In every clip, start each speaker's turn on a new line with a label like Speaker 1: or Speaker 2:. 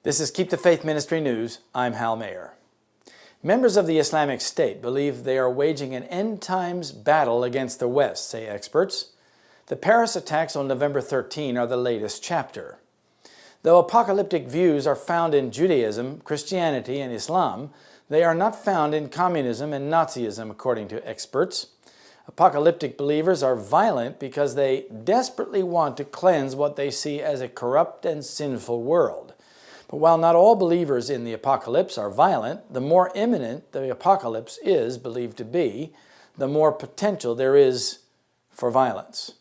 Speaker 1: This is Keep the Faith Ministry News. I'm Hal Mayer. Members of the Islamic State believe they are waging an end-times battle against the West, say experts. The Paris attacks on November 13 are the latest chapter. Though apocalyptic views are found in Judaism, Christianity, and Islam, they are not found in communism and Nazism, according to experts. Apocalyptic believers are violent because they desperately want to cleanse what they see as a corrupt and sinful world. But while not all believers in the apocalypse are violent, the more imminent the apocalypse is believed to be, the more potential there is for violence.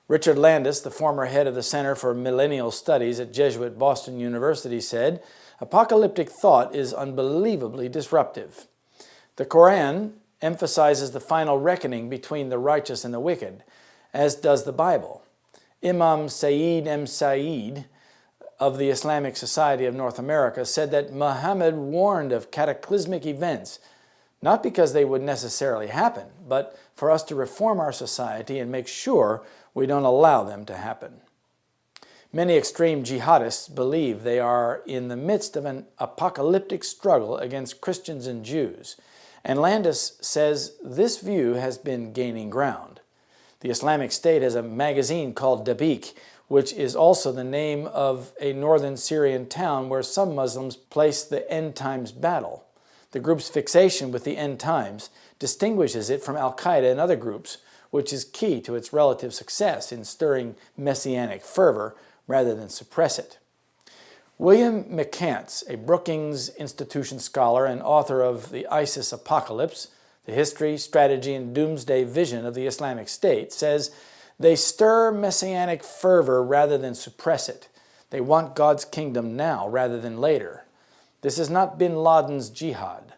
Speaker 1: Richard Landis, the former head of the Center for Millennial Studies at Jesuit Boston University, said, "Apocalyptic thought is unbelievably disruptive. The Quran emphasizes the final reckoning between the righteous and the wicked, as does the Bible. Imam Sayyid M. Said of the Islamic Society of North America said that Muhammad warned of cataclysmic events, not because they would necessarily happen, but for us to reform our society and make sure we don't allow them to happen." Many extreme jihadists believe they are in the midst of an apocalyptic struggle against Christians and Jews, and Landis says this view has been gaining ground. The Islamic State has a magazine called Dabiq, which is also the name of a northern Syrian town where some Muslims place the end times battle. The group's fixation with the end times distinguishes it from Al-Qaeda and other groups, which is key to its relative success in stirring messianic fervor rather than suppress it. William McCants, a Brookings Institution scholar and author of The ISIS Apocalypse, The History, Strategy, and Doomsday Vision of the Islamic State, says, "They stir messianic fervor rather than suppress it. They want God's kingdom now rather than later. This is not bin Laden's jihad.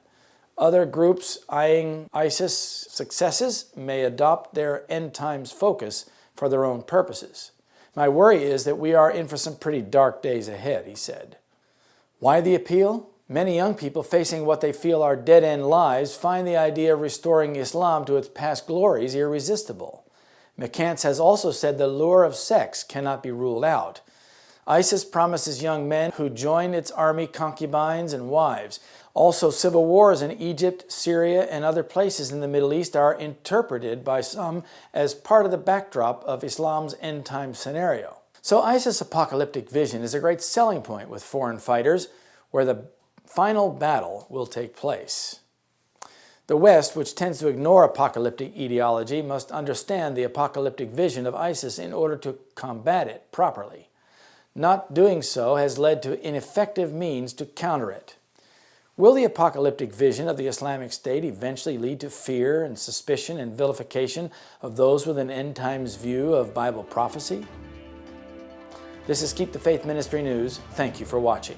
Speaker 1: Other groups eyeing ISIS successes may adopt their end times focus for their own purposes. My worry is that we are in for some pretty dark days ahead," he said. Why the appeal? Many young people facing what they feel are dead-end lives find the idea of restoring Islam to its past glories irresistible. McCants has also said the lure of sex cannot be ruled out. ISIS promises young men who join its army concubines and wives. Also, civil wars in Egypt, Syria, and other places in the Middle East are interpreted by some as part of the backdrop of Islam's end-time scenario. So ISIS apocalyptic vision is a great selling point with foreign fighters where the final battle will take place. The West, which tends to ignore apocalyptic ideology, must understand the apocalyptic vision of ISIS in order to combat it properly. Not doing so has led to ineffective means to counter it. Will the apocalyptic vision of the Islamic State eventually lead to fear and suspicion and vilification of those with an end-times view of Bible prophecy? This is Keep the Faith Ministry News. Thank you for watching.